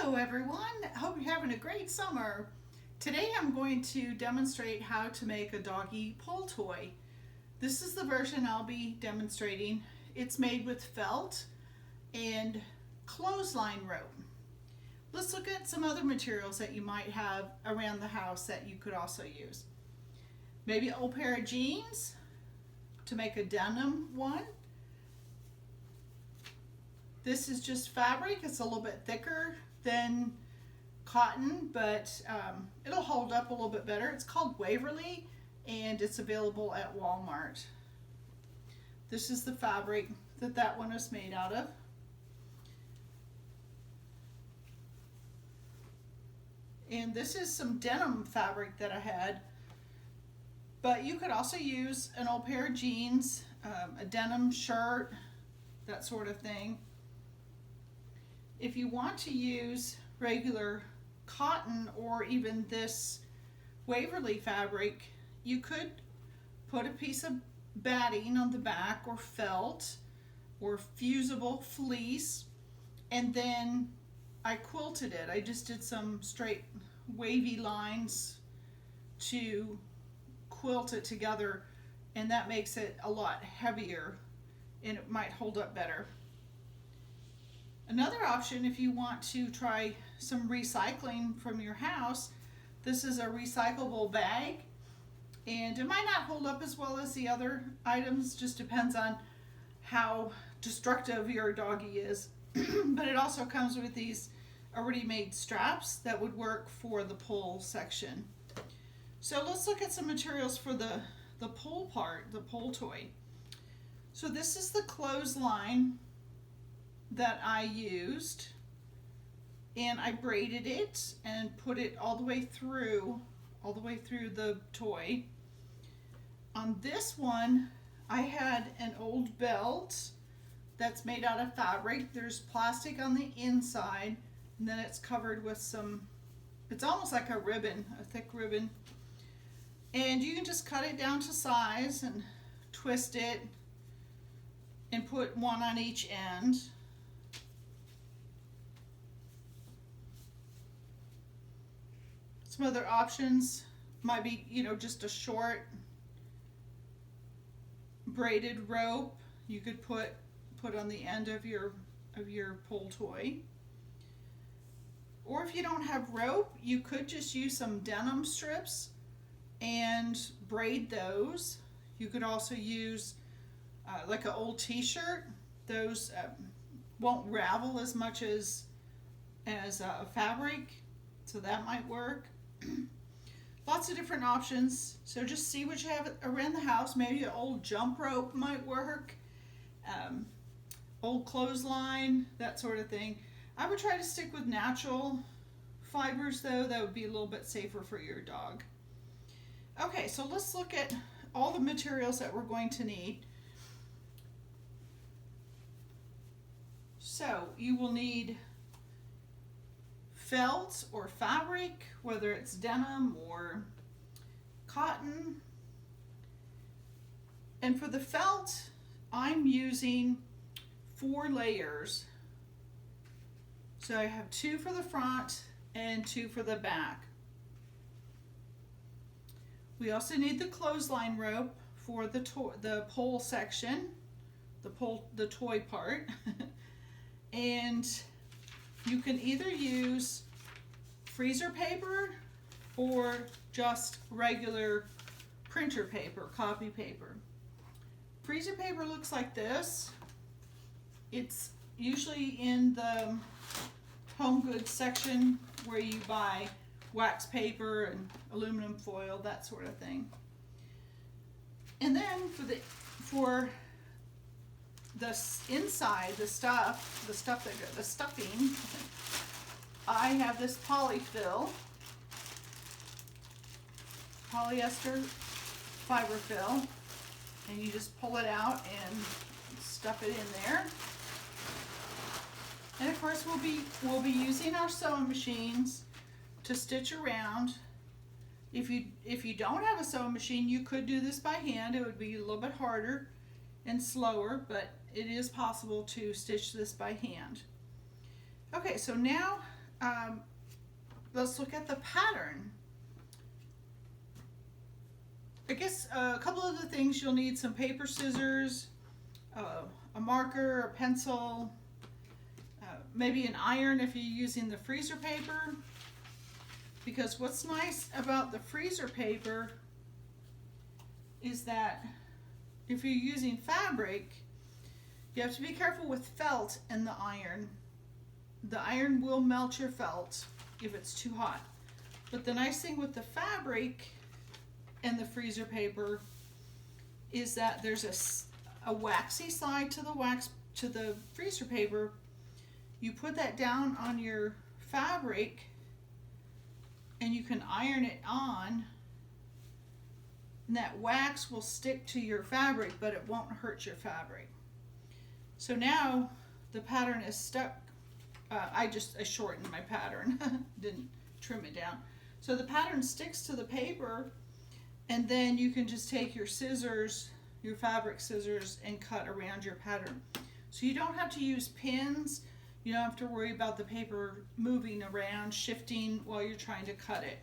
Hello everyone, hope you're having a great summer. Today I'm going to demonstrate how to make a doggy pull toy. This is the version I'll be demonstrating. It's made with felt and clothesline rope. Let's look at some other materials that you might have around the house that you could also use. Maybe an old pair of jeans to make a denim one. This is just fabric. It's a little bit thicker than cotton, but it'll hold up a little bit better. It's called Waverly and it's available at Walmart. This is the fabric that one is made out of. And this is some denim fabric that I had, but you could also use an old pair of jeans, a denim shirt, that sort of thing. If you want to use regular cotton or even this Waverly fabric, you could put a piece of batting on the back or felt or fusible fleece, and then I quilted it. I just did some straight wavy lines to quilt it together, and that makes it a lot heavier and it might hold up better. Another option, if you want to try some recycling from your house, this is a recyclable bag, and it might not hold up as well as the other items, just depends on how destructive your doggy is. But it also comes with these already made straps that would work for the pull section. So let's look at some materials for the pull part, the pull toy. So this is the clothesline that I used, and I braided it and put it all the way through the toy. On this one, I had an old belt that's made out of fabric. There's plastic on the inside, and then it's covered with it's almost like a ribbon, a thick ribbon. And you can just cut it down to size and twist it and put one on each end. Some other options might be, just a short braided rope you could put on the end of your pull toy. Or if you don't have rope, you could just use some denim strips and braid those. You could also use like an old t-shirt. Those won't ravel as much as fabric, so that might work. Lots of different options, so just see what you have around the house. Maybe an old jump rope might work, old clothesline, that sort of thing. I would try to stick with natural fibers though. That would be a little bit safer for your dog. Okay, so let's look at all the materials that we're going to need. So you will need felt or fabric, whether it's denim or cotton. And for the felt, I'm using 4 layers. So I have 2 for the front and 2 for the back. We also need the clothesline rope for the pull section, the toy part. And you can either use freezer paper or just regular printer paper, copy paper. Freezer paper looks like this. It's usually in the home goods section where you buy wax paper and aluminum foil, that sort of thing. And then for the inside, the stuffing, I have this polyester fiber fill, and you just pull it out and stuff it in there. And of course we'll be using our sewing machines to stitch around. If you don't have a sewing machine, you could do this by hand. It would be a little bit harder and slower, but it is possible to stitch this by hand. Okay, so now let's look at the pattern. I guess a couple of the things you'll need: some paper, scissors, a marker, a pencil, maybe an iron if you're using the freezer paper. Because what's nice about the freezer paper is that if you're using fabric, you have to be careful with felt and the iron. The iron will melt your felt if it's too hot. But the nice thing with the fabric and the freezer paper is that there's a waxy side to the freezer paper. You put that down on your fabric and you can iron it on, and that wax will stick to your fabric, but it won't hurt your fabric. So now the pattern is stuck. I shortened my pattern, didn't trim it down. So the pattern sticks to the paper, and then you can just take your scissors, your fabric scissors, and cut around your pattern. So you don't have to use pins. You don't have to worry about the paper moving around, shifting while you're trying to cut it.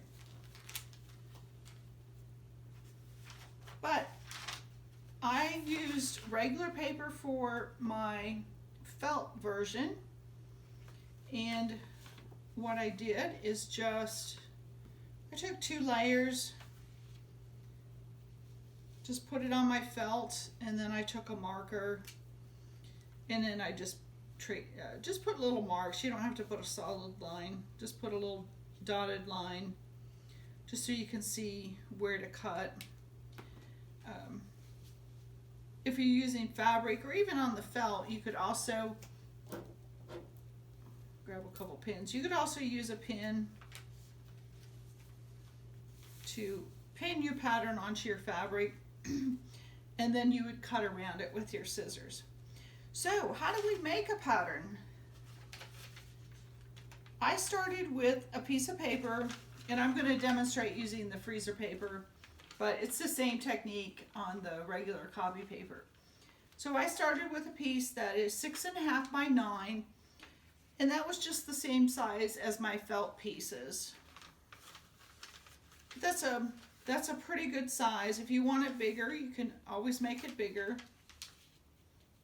But I used regular paper for my felt version, and what I did is I took 2 layers, just put it on my felt, and then I took a marker, and then I just put little marks. You don't have to put a solid line, just put a little dotted line just so you can see where to cut. If you're using fabric or even on the felt, you could also grab a couple pins. You could also use a pin to pin your pattern onto your fabric, and then you would cut around it with your scissors. So how do we make a pattern? I started with a piece of paper, and I'm going to demonstrate using the freezer paper, but it's the same technique on the regular copy paper. So I started with a piece that is 6.5 by 9, and that was just the same size as my felt pieces. That's a pretty good size. If you want it bigger, you can always make it bigger.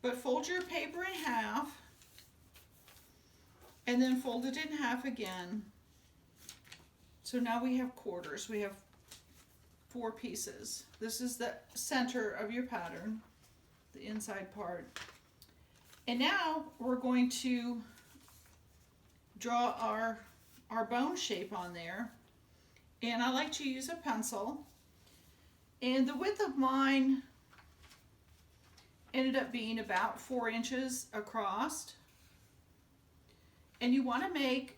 But fold your paper in half, and then fold it in half again. So now we have quarters. We have 4 pieces. This is the center of your pattern, the inside part. And now we're going to draw our bone shape on there. And I like to use a pencil. And the width of mine ended up being about 4 inches across. And you want to make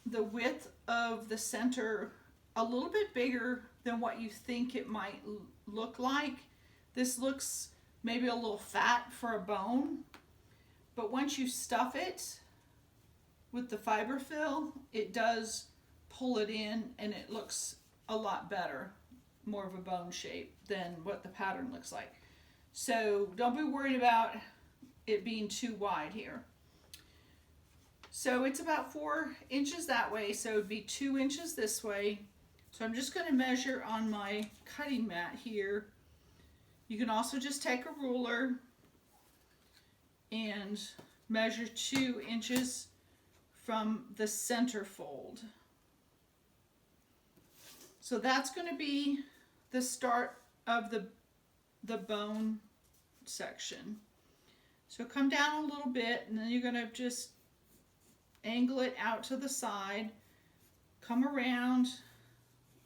the width of the center a little bit bigger than what you think it might look like. This looks maybe a little fat for a bone, but once you stuff it with the fiber fill, it does pull it in and it looks a lot better, more of a bone shape than what the pattern looks like. So don't be worried about it being too wide here. So it's about 4 inches that way, so it would be 2 inches this way. So I'm just going to measure on my cutting mat here. You can also just take a ruler and measure 2 inches from the center fold. So that's going to be the start of the bone section. So come down a little bit, and then you're going to just angle it out to the side, come around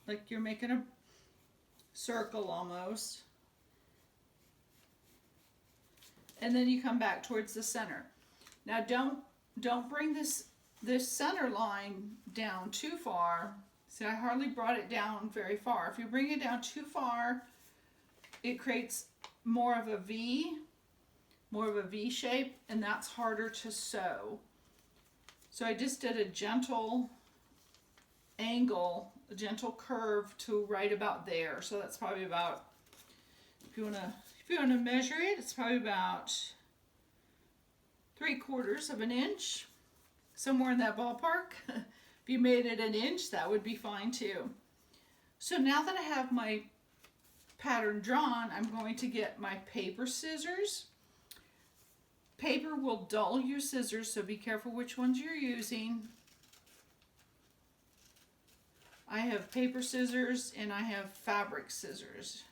like you're making a circle almost, and then you come back towards the center. Now don't bring this center line down too far. See, I hardly brought it down very far. If you bring it down too far, it creates more of a V shape, and that's harder to sew. So I just did a gentle angle, a gentle curve to right about there. So that's probably about, if you want to measure it, it's probably about 3/4 of an inch. somewhere in that ballpark. If you made it an inch, that would be fine too. So now that I have my pattern drawn, I'm going to get my paper scissors. Paper will dull your scissors, so be careful which ones you're using. I have paper scissors and I have fabric scissors.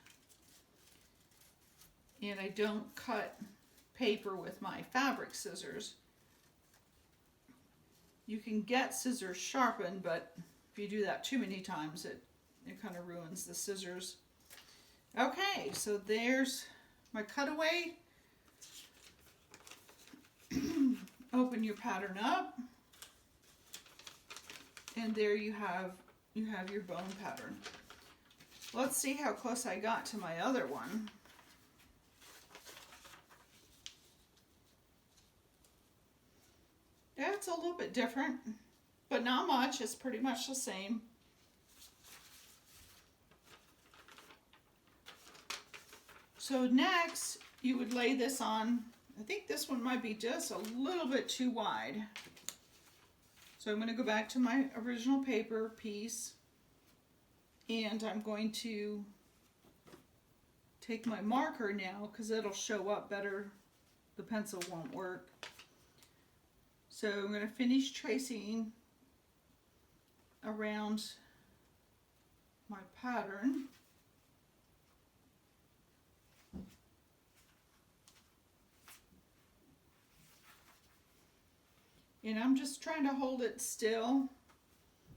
And I don't cut paper with my fabric scissors. You can get scissors sharpened, but if you do that too many times, it kind of ruins the scissors. Okay, so there's my cutaway. Open your pattern up, and there you have your bone pattern. Let's see how close I got to my other one. Yeah, it's a little bit different, but not much. It's pretty much the same. So next, you would lay this on. I think this one might be just a little bit too wide. So I'm going to go back to my original paper piece, and I'm going to take my marker now because it'll show up better. The pencil won't work. So I'm going to finish tracing around my pattern. And I'm just trying to hold it still.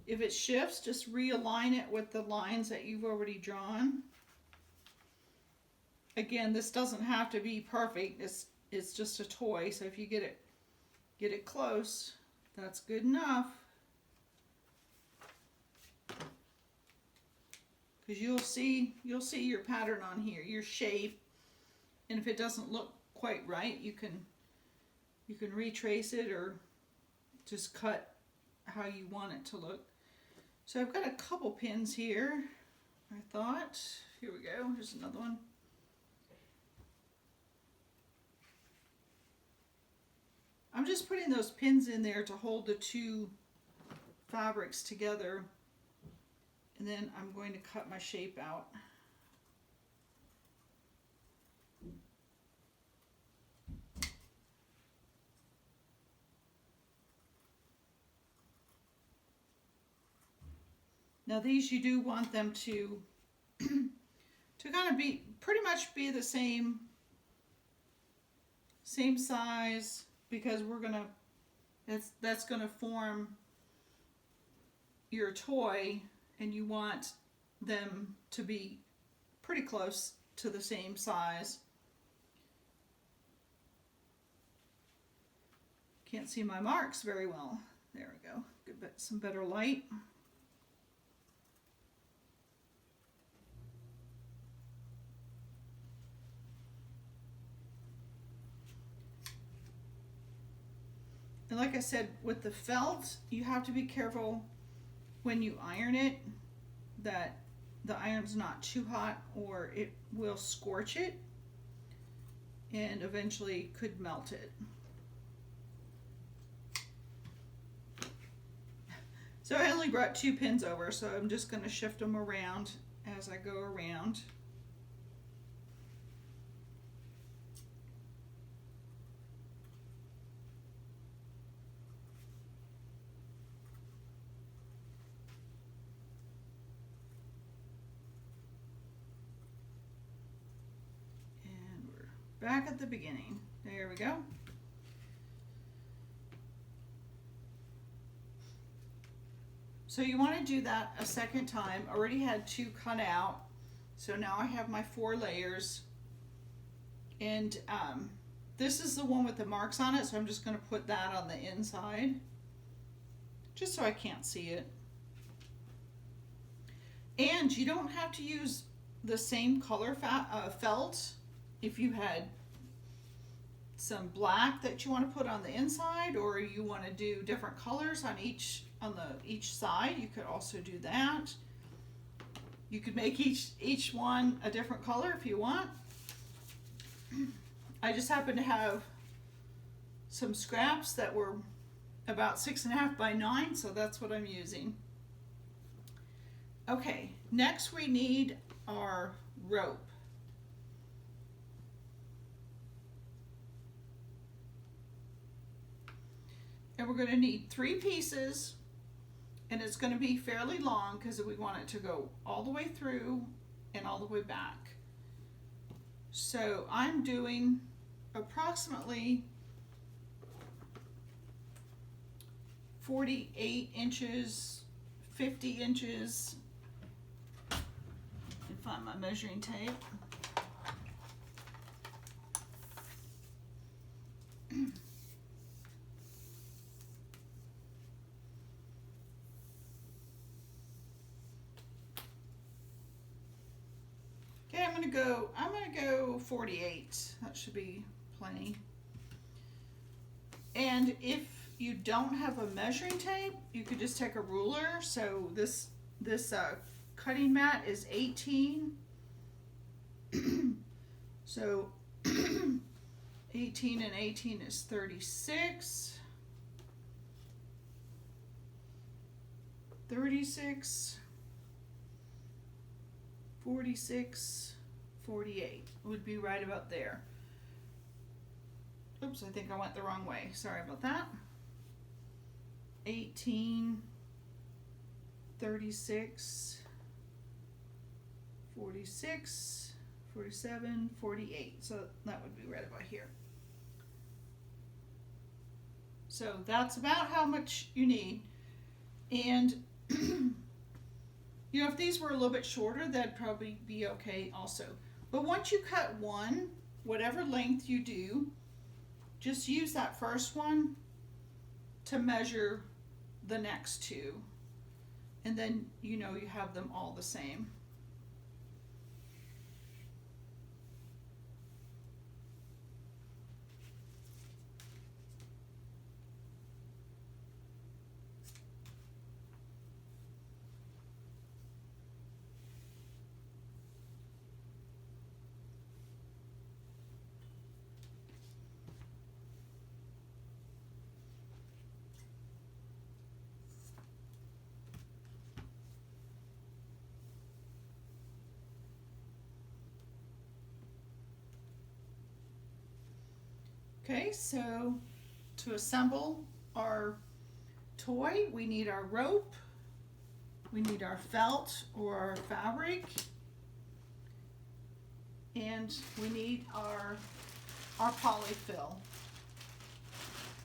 If it shifts, just realign it with the lines that you've already drawn. Again, this doesn't have to be perfect. It's just a toy, so if you get it close, that's good enough. Because you'll see your pattern on here, your shape, and if it doesn't look quite right, you can retrace it or just cut how you want it to look. So I've got a couple pins here, I thought. Here we go, here's another one. I'm just putting those pins in there to hold the two fabrics together, and then I'm going to cut my shape out. Now these, you do want them to kind of be pretty much be the same size, because that's gonna form your toy, and you want them to be pretty close to the same size. Can't see my marks very well. There we go. Get some better light. And like I said, with the felt, you have to be careful when you iron it that the iron's not too hot, or it will scorch it and eventually could melt it. So I only brought 2 pins over, so I'm just going to shift them around as I go around. Back at the beginning. There we go. So you want to do that a second time. I already had 2 cut out. So now I have my 4 layers. And this is the one with the marks on it, so I'm just going to put that on the inside, just so I can't see it. And you don't have to use the same color felt. If you had some black that you want to put on the inside, or you want to do different colors on each side, you could also do that. You could make each one a different color if you want. I just happen to have some scraps that were about 6.5 by 9, so that's what I'm using. Okay, next we need our rope. And we're going to need 3 pieces, and it's going to be fairly long because we want it to go all the way through and all the way back. So I'm doing approximately 48 inches, 50 inches. Find my measuring tape. Okay, I'm gonna go 48. That should be plenty. And if you don't have a measuring tape, you could just take a ruler. So this cutting mat is 18. So 18 and 18 is 36. 36. 46, 48 would be right about there. Oops, I think I went the wrong way. Sorry about that. 18, 36, 46, 47, 48. So that would be right about here. So that's about how much you need. And you know, if these were a little bit shorter, that'd probably be okay also. But once you cut one, whatever length you do, just use that first one to measure the next two. And then, you know, you have them all the same. Okay, so to assemble our toy, we need our rope, we need our felt or our fabric, and we need our polyfill.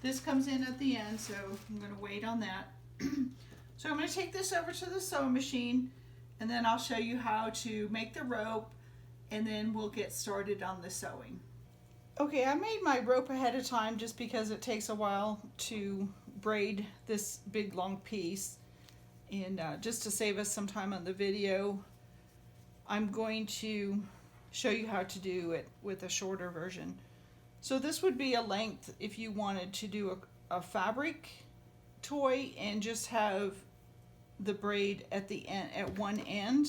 This comes in at the end, so I'm going to wait on that. So I'm going to take this over to the sewing machine, and then I'll show you how to make the rope, and then we'll get started on the sewing. Okay, I made my rope ahead of time just because it takes a while to braid this big long piece. And just to save us some time on the video, I'm going to show you how to do it with a shorter version. So this would be a length if you wanted to do a fabric toy and just have the braid at the end, at one end.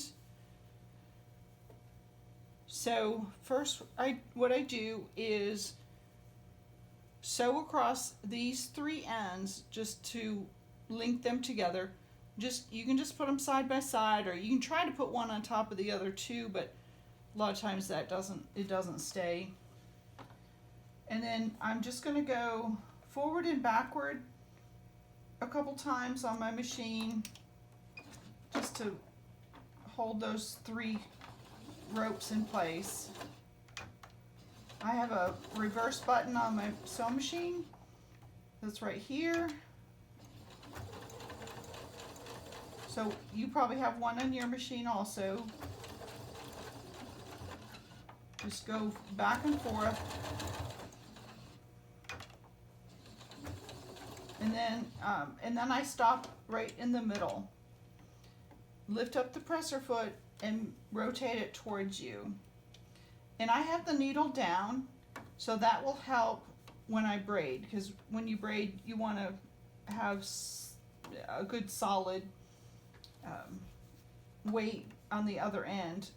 So first, what I do is sew across these 3 ends just to link them together. You can just put them side by side, or you can try to put one on top of the other 2, but a lot of times it doesn't stay. And then I'm just going to go forward and backward a couple times on my machine just to hold those 3 ropes in place. I have a reverse button on my sewing machine that's right here. So you probably have one on your machine also. Just go back and forth. And then I stop right in the middle. Lift up the presser foot and rotate it towards you. And I have the needle down, so that will help when I braid, because when you braid you want to have a good solid weight on the other end.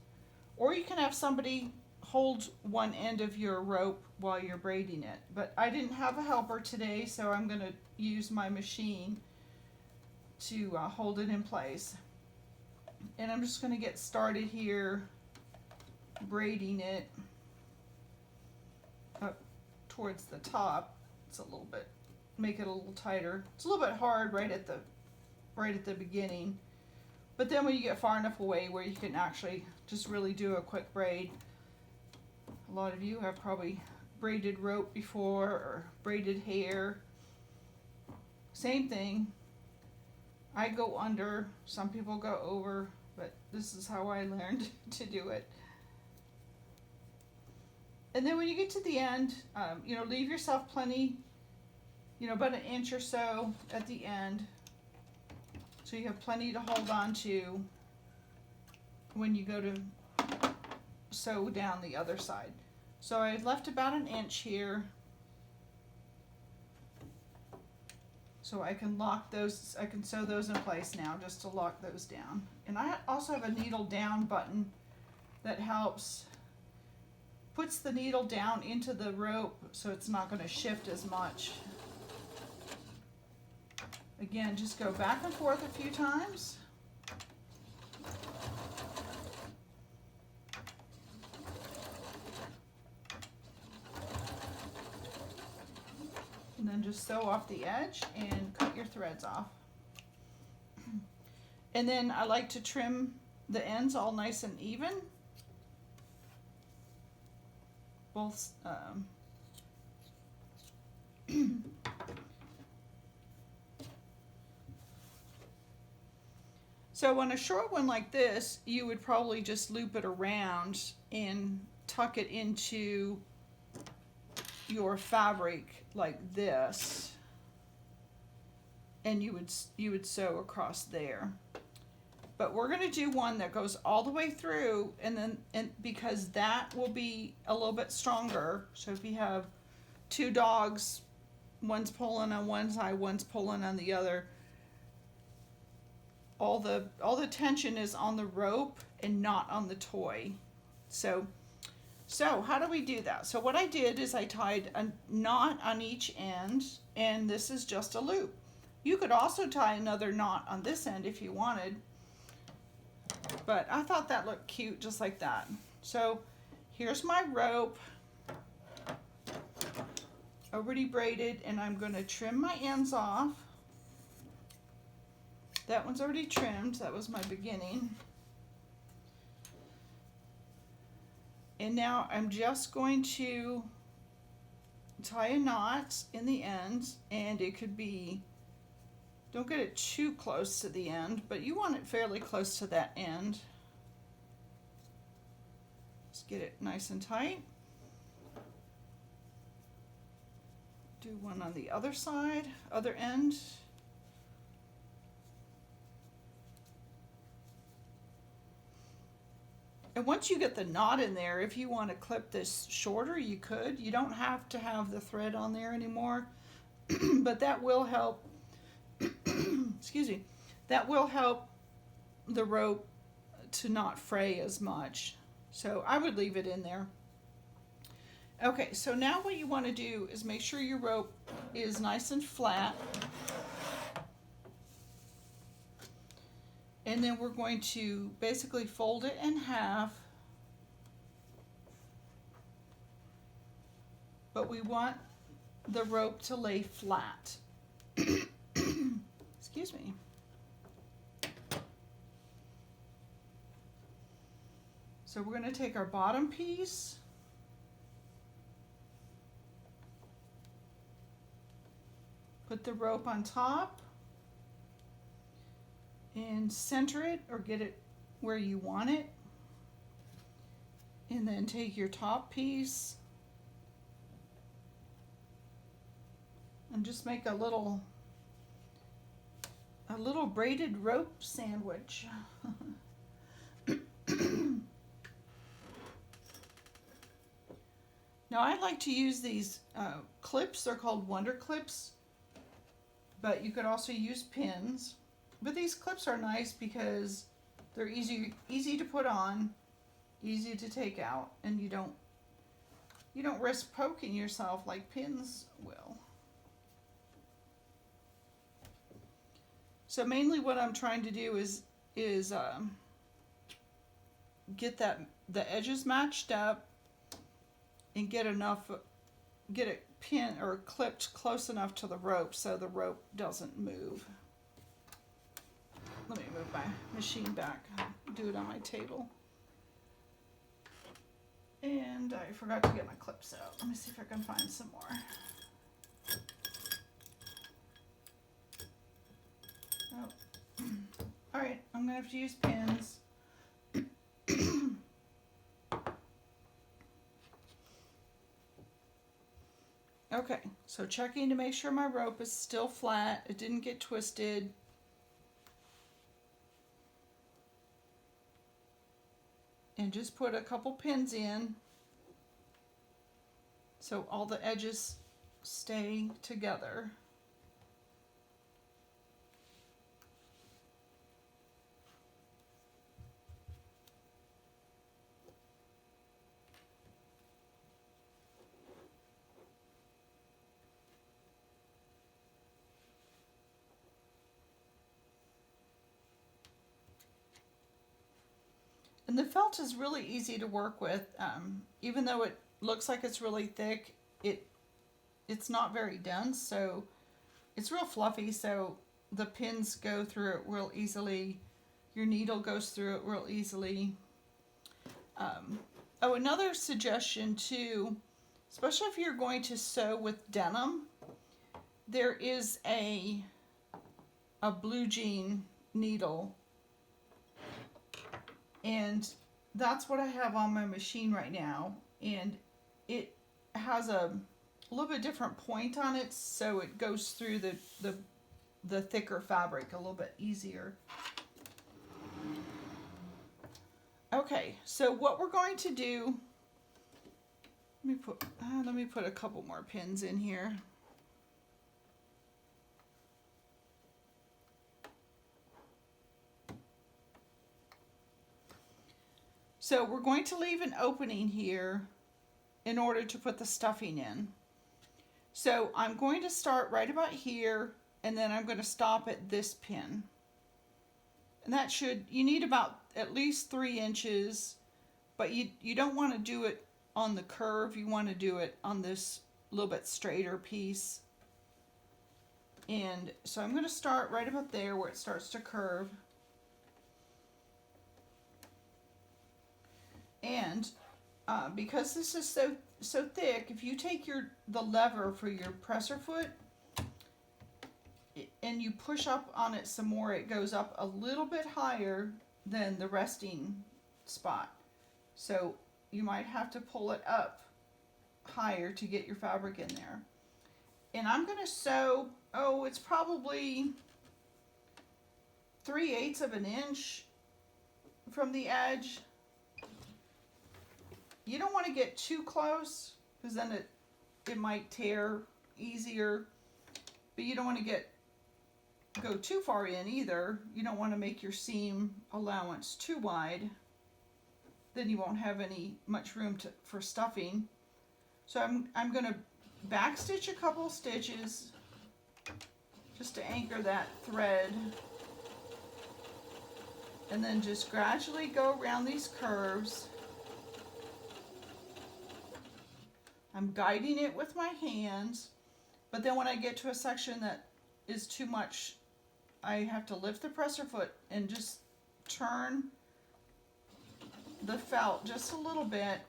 Or you can have somebody hold one end of your rope while you're braiding it. But I didn't have a helper today, so I'm going to use my machine to hold it in place. And I'm just going to get started here braiding it up towards the top. It's a little bit, make it a little tighter. It's a little bit hard right at the beginning, but then when you get far enough away where you can actually just really do a quick braid. A lot of you have probably braided rope before or braided hair. Same thing. I go under, some people go over, but this is how I learned to do it. And then when you get to the end, leave yourself plenty, about an inch or so at the end, so you have plenty to hold on to when you go to sew down the other side. So I left about an inch here, so I can lock those, I can sew those in place now just to lock those down. And I also have a needle down button that helps, puts the needle down into the rope so it's not going to shift as much. Again, just go back and forth a few times. And then just sew off the edge and cut your threads off. And then I like to trim the ends all nice and even. Both so on a short one like this, you would probably just loop it around and tuck it into your fabric like this, and you would sew across there. But we're going to do one that goes all the way through, and because that will be a little bit stronger. So if you have two dogs, one's pulling on one side, one's pulling on the other, all the tension is on the rope and not on the toy. So how do we do that? So what I did is I tied a knot on each end, and this is just a loop. You could also tie another knot on this end if you wanted, but I thought that looked cute just like that. So here's my rope, already braided, and I'm going to trim my ends off. That one's already trimmed. That was my beginning. And now I'm just going to tie a knot in the end, and it could be, don't get it too close to the end, but you want it fairly close to that end. Just get it nice and tight. Do one on the other side, other end. And once you get the knot in there, if you want to clip this shorter, you could. You don't have to have the thread on there anymore, but that will help, excuse me, that will help the rope to not fray as much. So I would leave it in there. Okay, so now what you want to do is make sure your rope is nice and flat. And then we're going to basically fold it in half. But we want the rope to lay flat. Excuse me. So we're going to take our bottom piece, put the rope on top, and center it or get it where you want it, and then take your top piece and just make a little braided rope sandwich. Now I like to use these clips. They're called Wonder Clips, but you could also use pins. But these clips are nice because they're easy to put on, easy to take out, and you don't risk poking yourself like pins will. So mainly what I'm trying to do is get the edges matched up and get it pinned or clipped close enough to the rope so the rope doesn't move. Let me move my machine back, do it on my table. And I forgot to get my clips out. Let me see if I can find some more. Oh. All right, I'm gonna have to use pins. Okay, so checking to make sure my rope is still flat, it didn't get twisted. And just put a couple pins in so all the edges stay together. And the felt is really easy to work with. Even though it looks like it's really thick, it's not very dense, so it's real fluffy, so the pins go through it real easily. Your needle goes through it real easily. Oh, another suggestion too, especially if you're going to sew with denim, there is a blue jean needle, and that's what I have on my machine right now, and it has a little bit different point on it, so it goes through the thicker fabric a little bit easier. Okay, so what we're going to do, let me put a couple more pins in here. So we're going to leave an opening here in order to put the stuffing in. So I'm going to start right about here, and then I'm going to stop at this pin. And that you need about at least 3 inches, but you don't want to do it on the curve. You want to do it on this little bit straighter piece. And so I'm going to start right about there where it starts to curve. And because this is so thick, if you take the lever for your presser foot and you push up on it some more, it goes up a little bit higher than the resting spot. So you might have to pull it up higher to get your fabric in there. And I'm going to sew, it's probably 3/8 of an inch from the edge. You don't want to get too close because then it might tear easier, but you don't want to go too far in either. You don't want to make your seam allowance too wide. Then you won't have much room for stuffing. So I'm going to backstitch a couple stitches just to anchor that thread, and then just gradually go around these curves. I'm guiding it with my hands, but then when I get to a section that is too much, I have to lift the presser foot and just turn the felt just a little bit,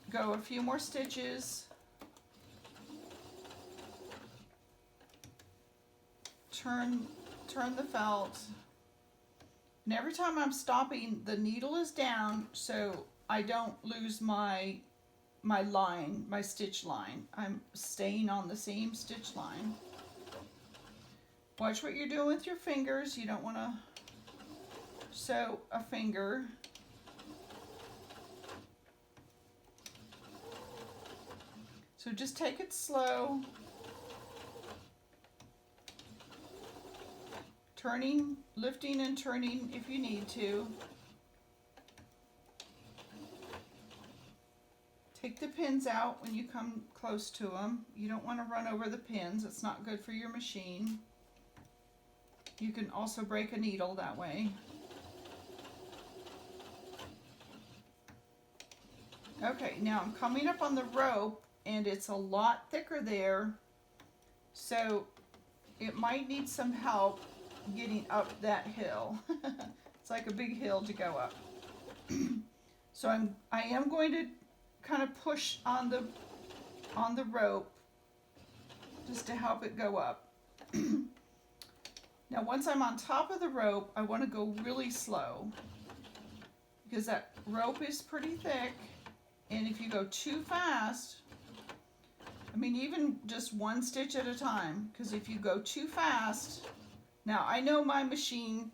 go a few more stitches, turn the felt, and every time I'm stopping, the needle is down so I don't lose my line, my stitch line. I'm staying on the same stitch line. Watch what you're doing with your fingers. You don't want to sew a finger. So just take it slow. Turning, lifting and turning if you need to. Take the pins out when you come close to them. You don't want to run over the pins. It's not good for your machine. You can also break a needle that way. Okay, now I'm coming up on the rope and it's a lot thicker there, so it might need some help getting up that hill. It's like a big hill to go up. So I am going to kind of push on the rope just to help it go up. Now once I'm on top of the rope, I want to go really slow because that rope is pretty thick, and if you go too fast, I mean even just one stitch at a time, because if you go too fast, now I know my machine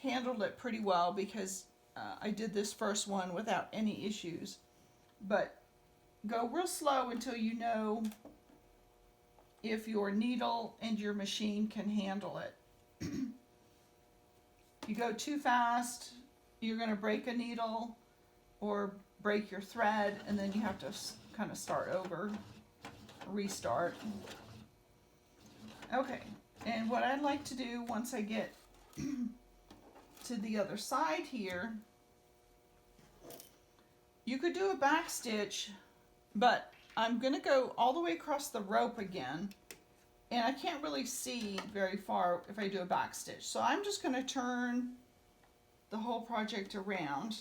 handled it pretty well because I did this first one without any issues, but go real slow until you know if your needle and your machine can handle it. If you go too fast, you're going to break a needle or break your thread, and then you have to kind of start over, restart. Okay, and what I'd like to do once I get to the other side here, you could do a back stitch, but I'm going to go all the way across the rope again, and I can't really see very far if I do a back stitch. So I'm just going to turn the whole project around.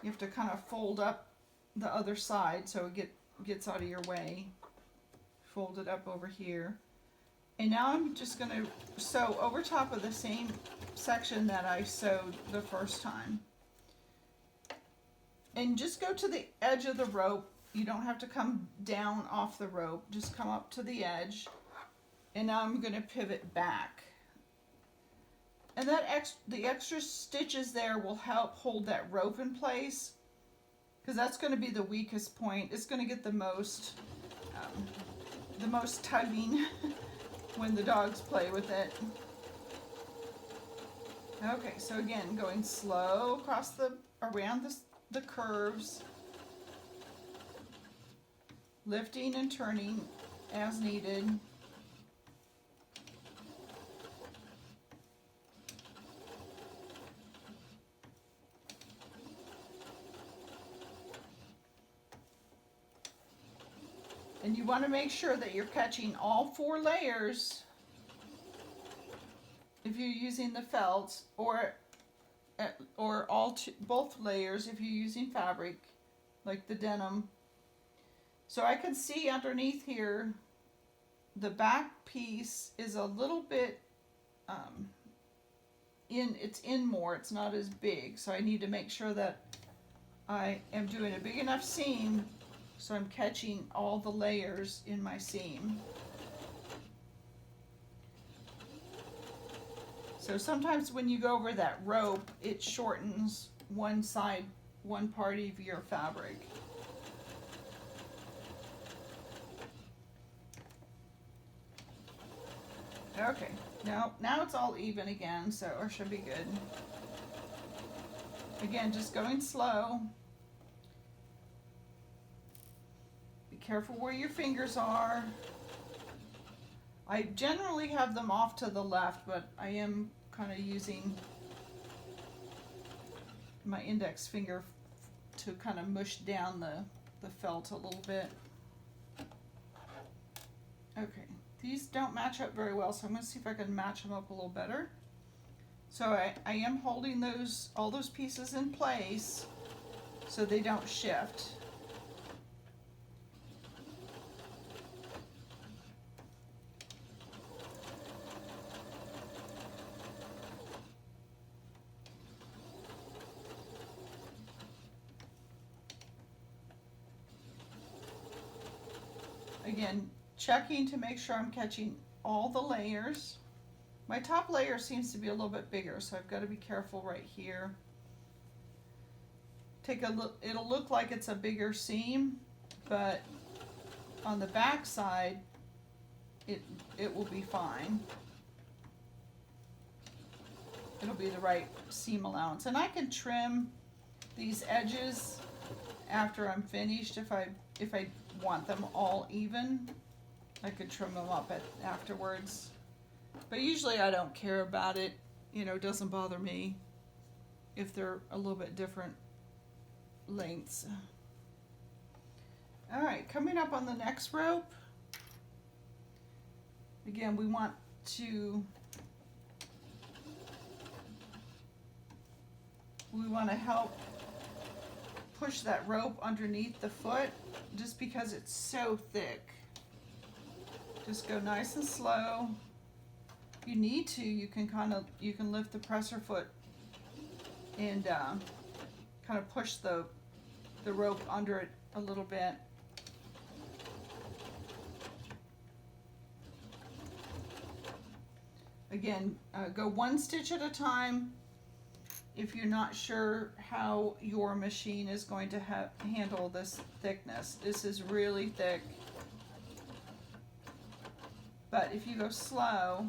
You have to kind of fold up the other side so it gets out of your way. Fold it up over here. And now I'm just going to sew over top of the same section that I sewed the first time. And just go to the edge of the rope. You don't have to come down off the rope. Just come up to the edge. And now I'm going to pivot back. And the extra stitches there will help hold that rope in place, because that's going to be the weakest point. It's going to get the most tugging when the dogs play with it. Okay, so again, going slow across around the curves, lifting and turning as needed. And you want to make sure that you're catching all 4 layers if you're using the felt, or both layers if you're using fabric, like the denim. So I can see underneath here, the back piece is a little bit it's in more. It's not as big, so I need to make sure that I am doing a big enough seam so I'm catching all the layers in my seam. So sometimes when you go over that rope, it shortens one part of your fabric. Okay, now it's all even again, so it should be good. Again, just going slow. Careful where your fingers are. I generally have them off to the left, but I am kind of using my index finger to kind of mush down the felt a little bit. Okay, these don't match up very well, so I'm going to see if I can match them up a little better. So I am holding all those pieces in place so they don't shift. Again, checking to make sure I'm catching all the layers. My top layer seems to be a little bit bigger, so I've got to be careful right here. Take a look, it'll look like it's a bigger seam, but on the back side, it will be fine. It'll be the right seam allowance. And I can trim these edges after I'm finished, if I want them all even, I could trim them up afterwards. But usually I don't care about it. You know, it doesn't bother me if they're a little bit different lengths. All right, coming up on the next rope, again, we want to help push that rope underneath the foot just because it's so thick. Just go nice and slow. If you need to, you can lift the presser foot and kind of push the rope under it a little bit. Again, go one stitch at a time. If you're not sure how your machine is going to handle this thickness, this is really thick. But if you go slow,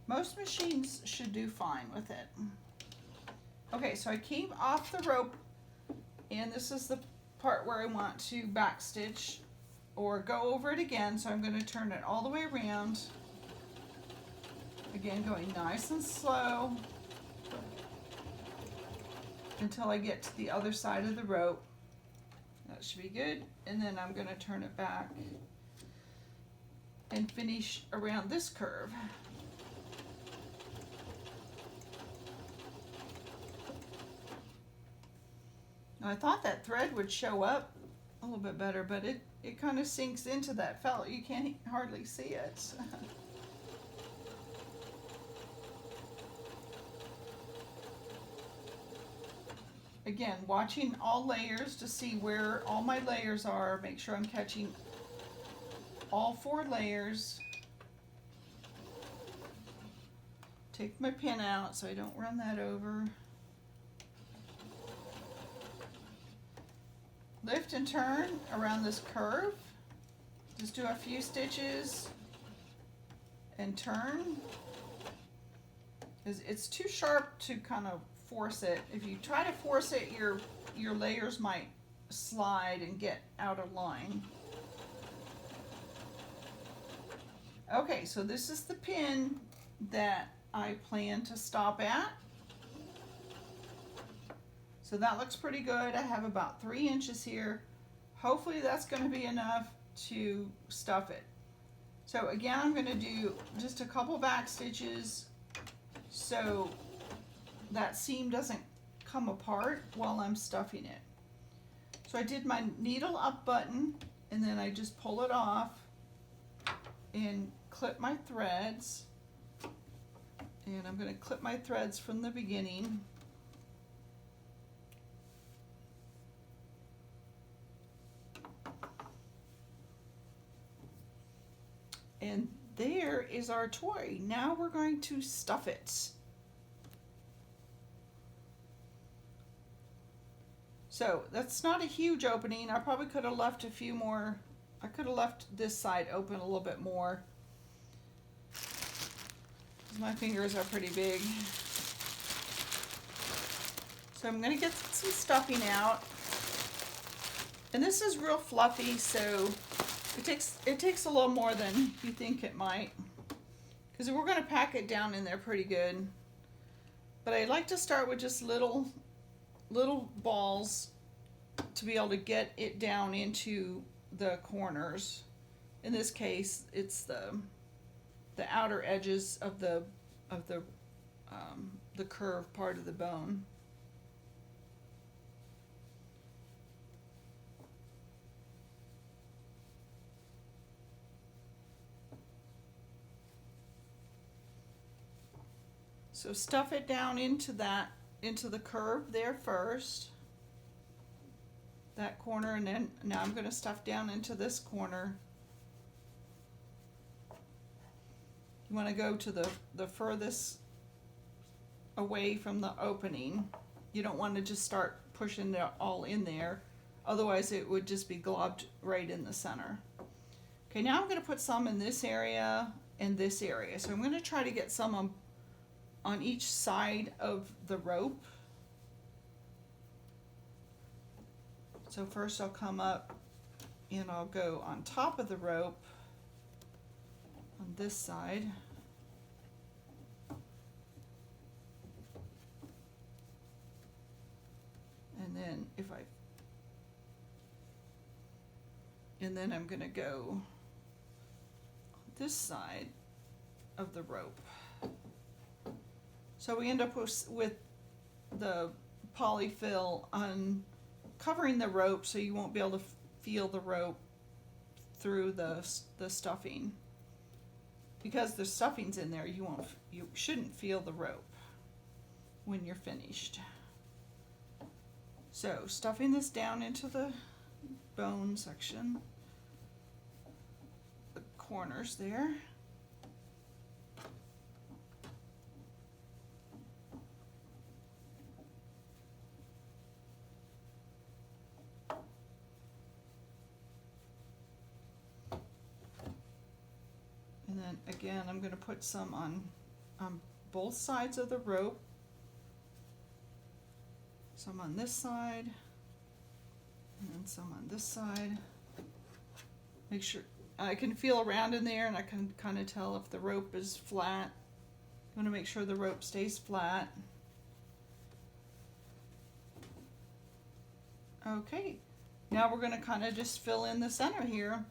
most machines should do fine with it. Okay, so I came off the rope, and this is the part where I want to backstitch or go over it again. So I'm going to turn it all the way around. Again, going nice and slow until I get to the other side of the rope. That should be good. And then I'm going to turn it back and finish around this curve. Now, I thought that thread would show up a little bit better, but it kind of sinks into that felt. You can't hardly see it. Again, watching all layers to see where all my layers are. Make sure I'm catching all 4 layers. Take my pin out so I don't run that over. Lift and turn around this curve. Just do a few stitches and turn. It's too sharp to kind of force it. If you try to force it, your layers might slide and get out of line. Okay, so this is the pin that I plan to stop at. So that looks pretty good. I have about 3 inches here. Hopefully that's going to be enough to stuff it. So again, I'm going to do just a couple back stitches so that seam doesn't come apart while I'm stuffing it. So I did my needle up button, and then I just pull it off and clip my threads. And I'm going to clip my threads from the beginning. And there is our toy. Now we're going to stuff it. So that's not a huge opening. I probably could have left a few more. I could have left this side open a little bit more. My fingers are pretty big. So I'm going to get some stuffing out. And this is real fluffy, so it takes a little more than you think it might. Because we're going to pack it down in there pretty good. But I like to start with just little balls to be able to get it down into the corners. In this case, it's the outer edges of the curved part of the bone. So stuff it down into the curve there first, that corner, and then now I'm going to stuff down into this corner. You want to go to the furthest away from the opening. You don't want to just start pushing it all in there, otherwise it would just be globbed right in the center. Okay, now I'm going to put some in this area and this area. So I'm going to try to get some on each side of the rope. So So first I'll come up and I'll go on top of the rope on this side. And then I'm going to go on this side of the rope. So we end up with the polyfill on covering the rope, so you won't be able to feel the rope through the stuffing. Because the stuffing's in there, you shouldn't feel the rope when you're finished. So stuffing this down into the bone section, the corners there. And then again, I'm going to put some on both sides of the rope. Some on this side, and then some on this side. Make sure I can feel around in there, and I can kind of tell if the rope is flat. I'm going to make sure the rope stays flat. Okay, now we're going to kind of just fill in the center here.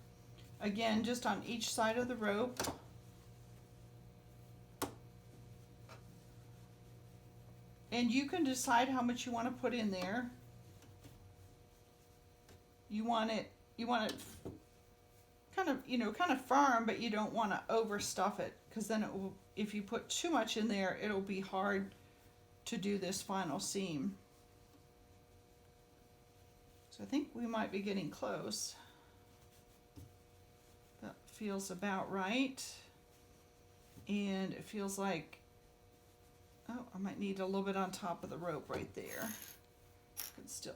Again, just on each side of the rope. And you can decide how much you want to put in there. You want it kind of firm, but you don't want to overstuff it, because then if you put too much in there, it'll be hard to do this final seam. So I think we might be getting close. That feels about right. And it feels like, oh, I might need a little bit on top of the rope right there.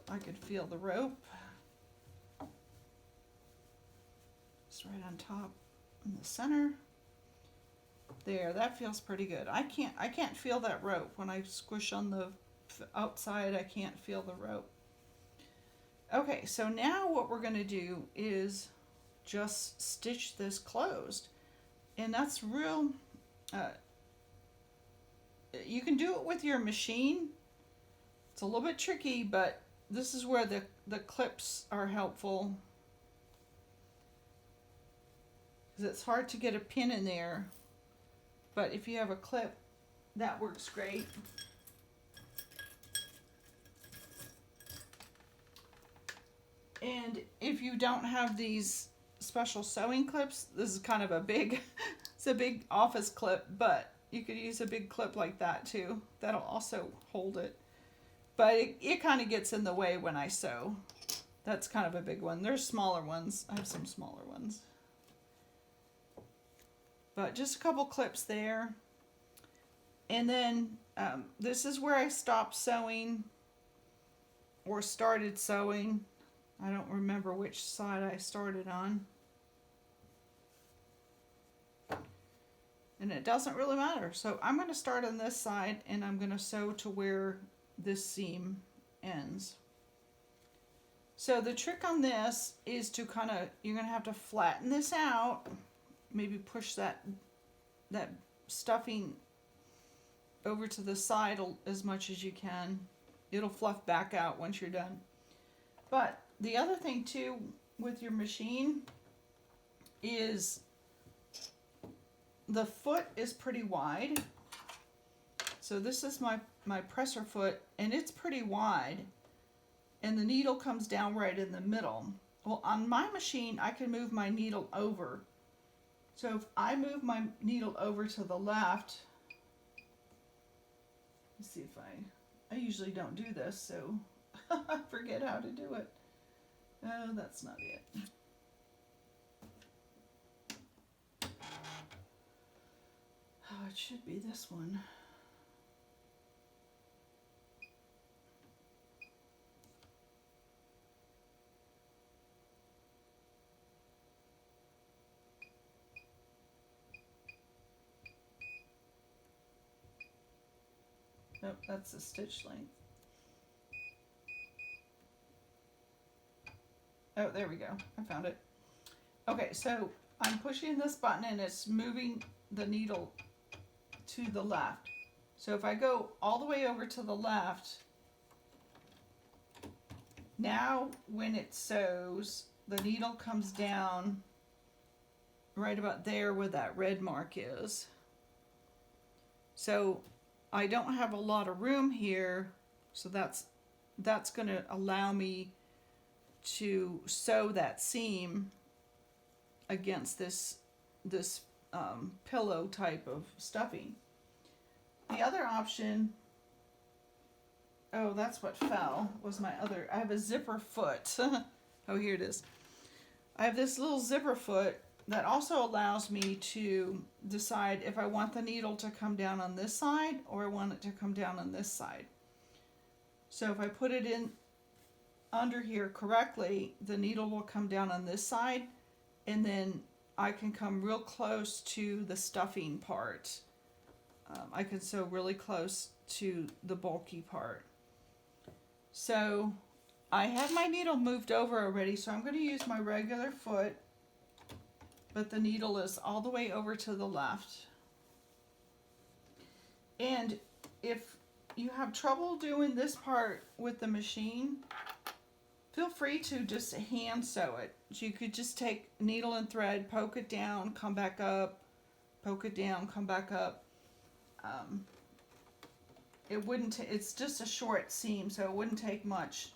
I could feel the rope. Just right on top in the center. There, that feels pretty good. I can't feel that rope. When I squish on the outside, I can't feel the rope. Okay, so now what we're going to do is just stitch this closed. And that's real, you can do it with your machine. It's a little bit tricky, but this is where the clips are helpful. Because it's hard to get a pin in there. But if you have a clip, that works great. And if you don't have these special sewing clips, this is kind of a big, it's a big office clip, but you could use a big clip like that too. That'll also hold it. But it kind of gets in the way when I sew. That's kind of a big one. There's smaller ones. I have some smaller ones. But just a couple clips there. And then this is where I stopped sewing or started sewing. I don't remember which side I started on. And it doesn't really matter. So I'm going to start on this side and I'm going to sew to where this seam ends. So the trick on this is to you're going to have to flatten this out. Maybe push that stuffing over to the side as much as you can. It'll fluff back out once you're done. But the other thing too with your machine is the foot is pretty wide. So this is my presser foot, and it's pretty wide. And the needle comes down right in the middle. Well, on my machine, I can move my needle over. So if I move my needle over to the left, let's see if I usually don't do this, so I forget how to do it. Oh, that's not it. Oh, it should be this one. Nope, that's the stitch length. Oh, there we go. I found it. Okay, so I'm pushing this button and it's moving the needle to the left. So if I go all the way over to the left, now when it sews, the needle comes down right about there where that red mark is. So I don't have a lot of room here, so that's going to allow me to sew that seam against this pillow type of stuffing. The other option, oh, that's what fell, was my other, I have a zipper foot. Oh, here it is. I have this little zipper foot that also allows me to decide if I want the needle to come down on this side or I want it to come down on this side. So if I put it in under here correctly, the needle will come down on this side, and then I can come real close to the stuffing part. I can sew really close to the bulky part. So I have my needle moved over already, so I'm going to use my regular foot, but the needle is all the way over to the left. And if you have trouble doing this part with the machine, feel free to just hand sew it. So you could just take needle and thread, poke it down, come back up, poke it down, come back up. It's just a short seam, so it wouldn't take much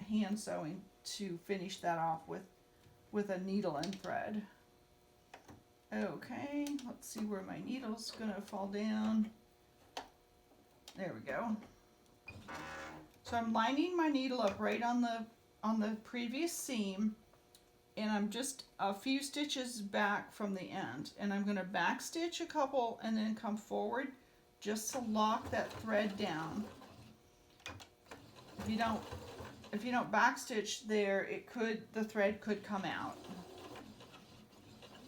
hand sewing to finish that off with a needle and thread. Okay, let's see where my needle's gonna fall down. There we go. So I'm lining my needle up right on the previous seam, and I'm just a few stitches back from the end, and I'm gonna back stitch a couple and then come forward just to lock that thread down. If you don't back stitch there, the thread could come out.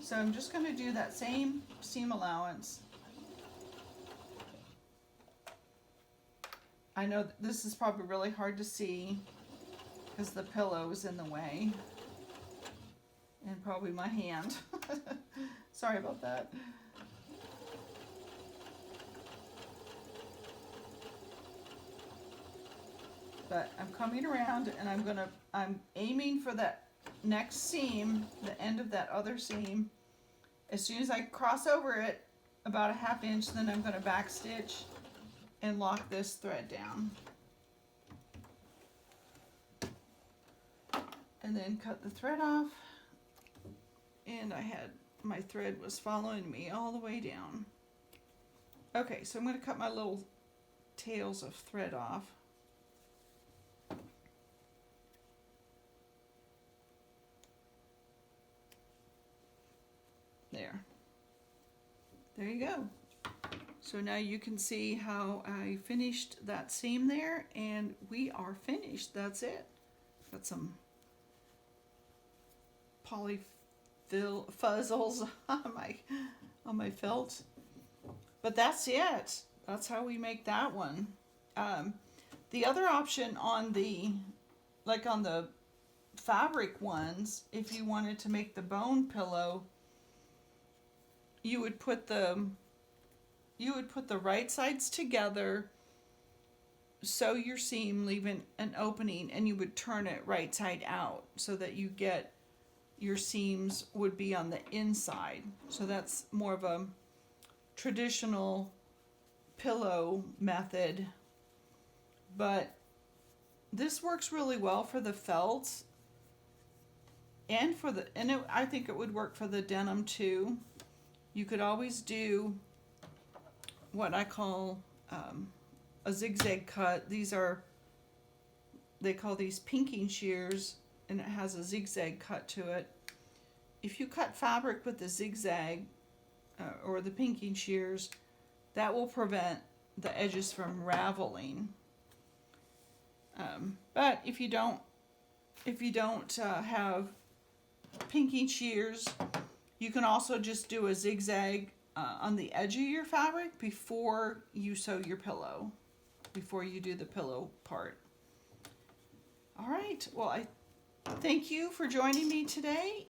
So I'm just going to do that same seam allowance. I know this is probably really hard to see because the pillow is in the way, and probably my hand. Sorry about that. But I'm coming around and I'm aiming for that next seam, the end of that other seam. As soon as I cross over it about a ½ inch, then I'm going to back stitch and lock this thread down. And then cut the thread off. And my thread was following me all the way down. Okay, so I'm going to cut my little tails of thread off. There you go. So now you can see how I finished that seam there, and we are finished. That's it. Got some fuzzles on my felt, but that's it. That's how we make that one. The other option on the fabric ones, if you wanted to make the bone pillow, you would put the right sides together, sew your seam, leaving an opening, and you would turn it right side out so that your seams would be on the inside. So that's more of a traditional pillow method, but this works really well for the felts and I think it would work for the denim too. You could always do what I call a zigzag cut. They call these pinking shears, and it has a zigzag cut to it. If you cut fabric with the zigzag or the pinking shears, that will prevent the edges from raveling. But if you don't have pinking shears, you can also just do a zigzag on the edge of your fabric before you sew your pillow, before you do the pillow part. All right, well, Thank you for joining me today,